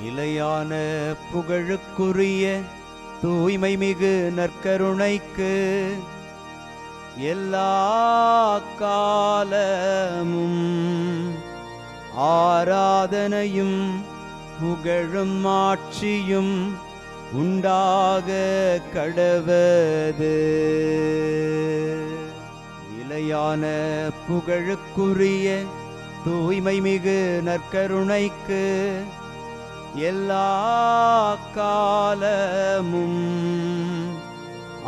நிலையான புகழுக்குரிய தூய்மை மிகு நற்கருணைக்கு எல்லா காலமும் ஆராதனையும் புகழும் ஆட்சியும் உண்டாக கடவது. நிலையான புகழுக்குரிய தூய்மை மிகு நற்கருணைக்கு எல்லா காலமும்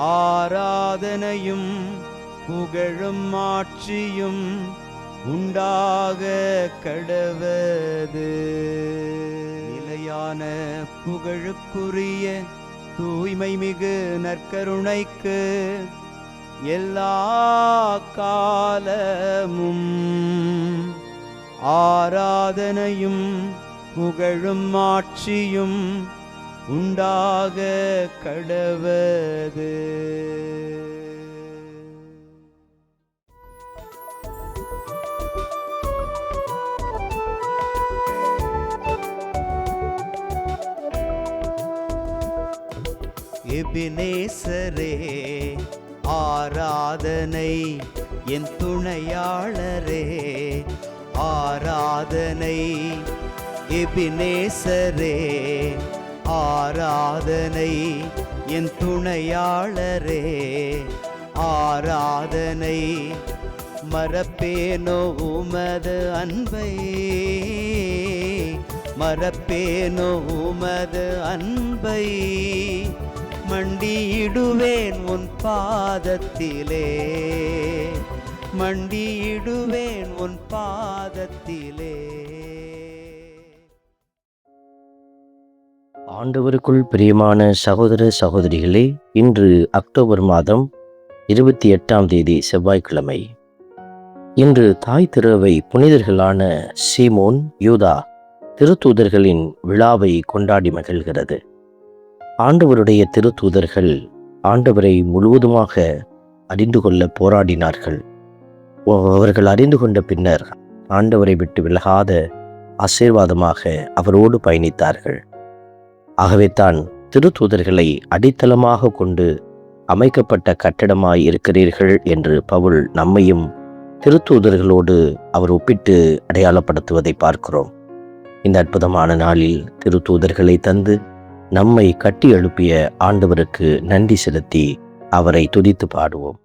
ஆராதனையும் புகழும் ஆட்சியும் உண்டாக கடவது. நிலையான புகழுக்குரிய தூய்மை மிகு நற்கருணைக்கு எல்லா காலமும் ஆராதனையும் புகழும் ஆட்சியும் உண்டாக கடவது. எபினேசரே ஆராதனை, என் துணையாளரே ஆராதனை. எபினேசரே ஆராதனை, என் துணையாளரே ஆராதனை. மறப்பேனோ உமது அன்பை, மறப்பேனோ உமது அன்பை. மண்டியிடுவேன் உன் பாதத்திலே, மண்டியிடுவேன் உன் பாதத்திலே. ஆண்டவருக்குள் பிரியமான சகோதர சகோதரிகளே, இன்று அக்டோபர் மாதம் 28ஆம் தேதி செவ்வாய்க்கிழமை. இன்று தாய் திருவை புனிதர்களான சீமோன், யூதா திருத்தூதர்களின் விழாவை கொண்டாடி மகிழ்கிறது. ஆண்டவருடைய திருத்தூதர்கள் ஆண்டவரை முழுவதுமாக அறிந்து கொள்ள போராடினார்கள். அவர்கள் அறிந்து கொண்ட பின்னர் ஆண்டவரை விட்டு விலகாத ஆசீர்வாதமாக அவரோடு பயணித்தார்கள். ஆகவே தான் திருத்தூதர்களை அடித்தளமாக கொண்டு அமைக்கப்பட்ட கட்டடமாய் இருக்கிறீர்கள் என்று பவுல் நம்மையும் திருத்தூதர்களோடு அவர் ஒப்பிட்டு அடையாளப்படுத்துவதை பார்க்கிறோம். இந்த அற்புதமான நாளில் திருத்தூதர்களை தந்து நம்மை கட்டி எழுப்பிய ஆண்டவருக்கு நன்றி செலுத்தி அவரை துதித்து பாடுவோம்.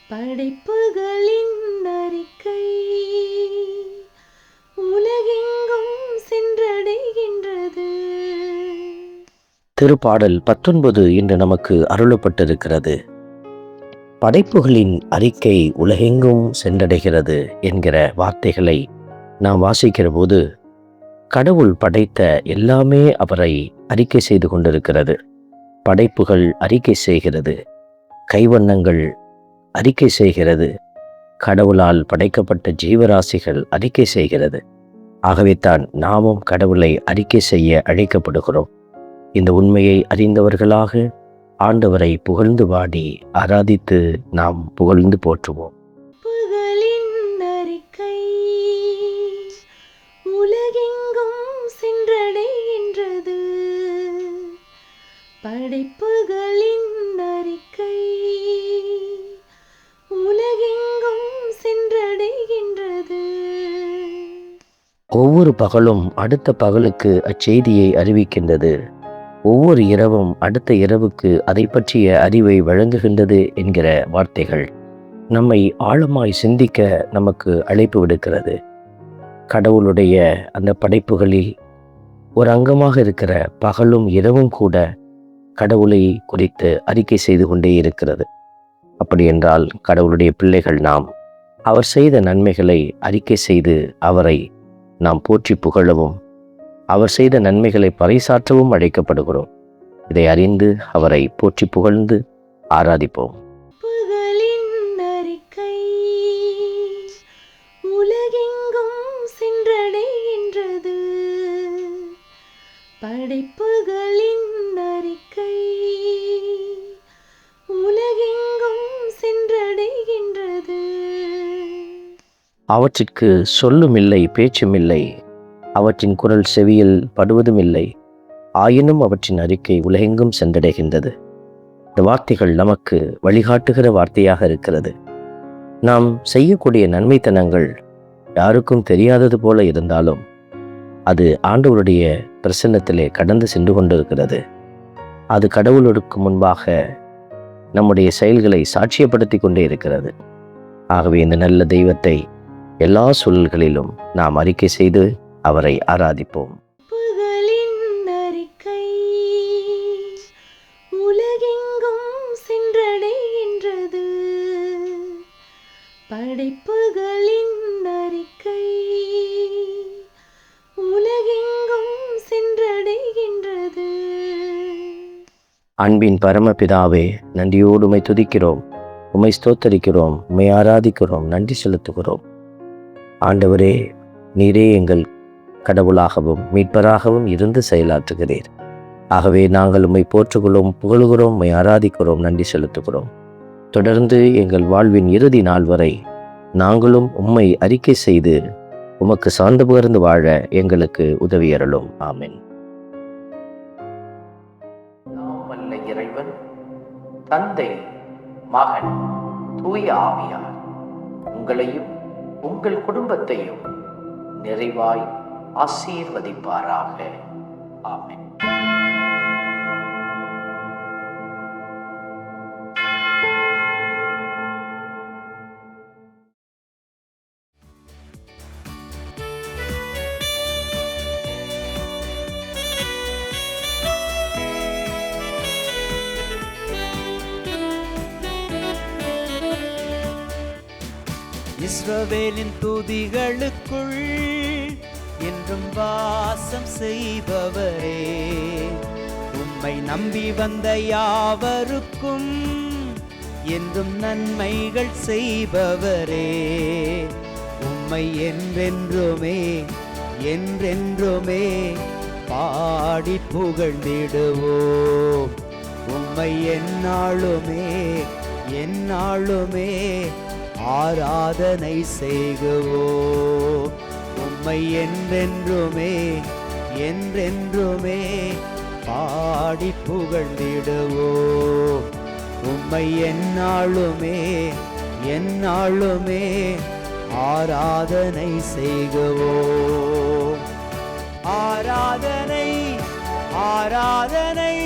படைப்புகளின் அறிக்கை உலகெங்கும் சென்றடைகின்றது. திருப்பாடல் 19 இன்று நமக்கு அருளப்பட்டிருக்கிறது. படைப்புகளின் அறிக்கை உலகெங்கும் சென்றடைகிறது என்கிற வார்த்தைகளை நாம் வாசிக்கிற போது கடவுள் படைத்த எல்லாமே அவரை அறிக்கை செய்து கொண்டிருக்கிறது. படைப்புகள் அறிக்கை செய்கிறது, கைவண்ணங்கள் அறிக்கை செய்கிறது, கடவுளால் படைக்கப்பட்ட ஜீவராசிகள் அறிக்கை செய்கிறது. ஆகவே தான் நாமும் கடவுளை அறிக்கை செய்ய அழைக்கப்படுகிறோம். இந்த உண்மையை அறிந்தவர்களாக ஆண்டவரை புகழ்ந்து பாடி ஆராதித்து நாம் புகழ்ந்து போற்றுவோம். உலகெங்கும் சென்றடைகின்றது. படைப்புகளின் அறிக்கை உலகெங்கும் சென்றடைகின்றது. ஒவ்வொரு பகலும் அடுத்த பகலுக்கு அச்செய்தியை அறிவிக்கின்றது. ஒவ்வொரு இரவும் அடுத்த இரவுக்கு அதை பற்றிய அறிவை வழங்குகின்றது என்கிற வார்த்தைகள் நம்மை ஆழமாய் சிந்திக்க நமக்கு அழைப்பு விடுக்கிறது. கடவுளுடைய அந்த படைப்புகளில் ஒரு அங்கமாக இருக்கிற பகலும் இரவும் கூட கடவுளை குறித்து அறிக்கை செய்து கொண்டே இருக்கிறது. அப்படி என்றால் கடவுளுடைய பிள்ளைகள் நாம் அவர் செய்த நன்மைகளை அறிக்கை செய்து அவரை நாம் போற்றி புகழவும் அவர் செய்த நன்மைகளை பறைசாற்றவும் அழைக்கப்படுகிறோம். இதை அறிந்து அவரை போற்றி புகழ்ந்து ஆராதிப்போம். உலகெங்கும் சென்றடைகின்றது. படைப்புகளின் அறிக்கை உலகெங்கும் அவற்றிற்கு சொல்லும் இல்லை, பேச்சும் இல்லை. அவற்றின் குரல் செவியில் படுவதும் இல்லை. ஆயினும் அவற்றின் அறிக்கை உலகெங்கும் சென்றடைகின்றது. இந்த வார்த்தைகள் நமக்கு வழிகாட்டுகிற வார்த்தையாக இருக்கிறது. நாம் செய்யக்கூடிய நன்மைத்தனங்கள் யாருக்கும் தெரியாதது போல இருந்தாலும் அது ஆண்டவருடைய பிரசன்னத்திலே கடந்து சென்று கொண்டிருக்கிறது. அது கடவுளுக்கு முன்பாக நம்முடைய செயல்களை சாட்சியப்படுத்தி கொண்டே இருக்கிறது. ஆகவே இந்த நல்ல தெய்வத்தை எல்லா சூழல்களிலும் நாம் அறிக்கை செய்து அவரை ஆராதிப்போம். புகழின் அறிக்கை உலகெங்கும் சென்றடைகின்றது. படைப்புகளின் அறிக்கை உலகெங்கும் சென்றடைகின்றது. அன்பின் பரமபிதாவே, நன்றியோடு உம்மை துதிக்கிறோம், உம்மை ஸ்தோத்தரிக்கிறோம், உம்மை ஆராதிக்கிறோம், நன்றி செலுத்துகிறோம். ஆண்டவரே, நீரே எங்கள் கடவுளாகவும் மீட்பராகவும் இருந்து செயலாற்றுகிறீர். ஆகவே நாங்கள் உம்மை போற்றுகிறோம், புகழுகிறோம், உம்மை ஆராதிக்கிறோம், நன்றி செலுத்துகிறோம். தொடர்ந்து எங்கள் வாழ்வின் இறுதி நாள் வரை நாங்களும் உம்மை அறிக்கை செய்து உமக்கு சார்ந்து புகழ்ந்து வாழ எங்களுக்கு உதவியருளும். ஆமென். வல்ல இறைவன், தந்தை, மகன், தூய ஆவியார் உங்களையும் உங்கள் குடும்பத்தையும் நிறைவாய் ஆசீர்வதிப்பாராக. ஆமென். இஸ்ரவேலின் துதிகளுக்குள் என்றும் வாசம் செய்பவரே, உம்மை நம்பி வந்த யாவருக்கும் என்றும் நன்மைகள் செய்பவரே, உம்மை என்றென்றுமே என்றென்றுமே பாடி புகழ்ந்திடுவோம். உம்மை எந்நாளுமே எந்நாளுமே ஆராதனை செய்குவோம். உம்மை என்றென்றுமே என்றென்றுமே பாடி புகழ்ந்திடுவோம். உம்மை எந்நாளுமே எந்நாளுமே ஆராதனை செய்குவோம். ஆராதனை ஆராதனை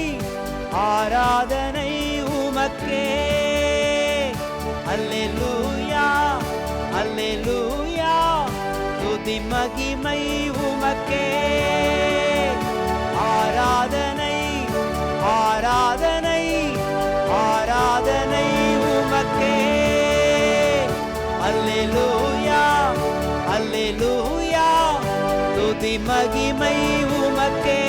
ஆராதனை உமக்கே. அல்லேலூயா அல்லேலூயா, துதி மகிமை உமக்கே. ஆராதனை ஆராதனை ஆராதனை உமக்கே. அல்லேலூயா அல்லேலூயா, துதி மகிமை உமக்கே.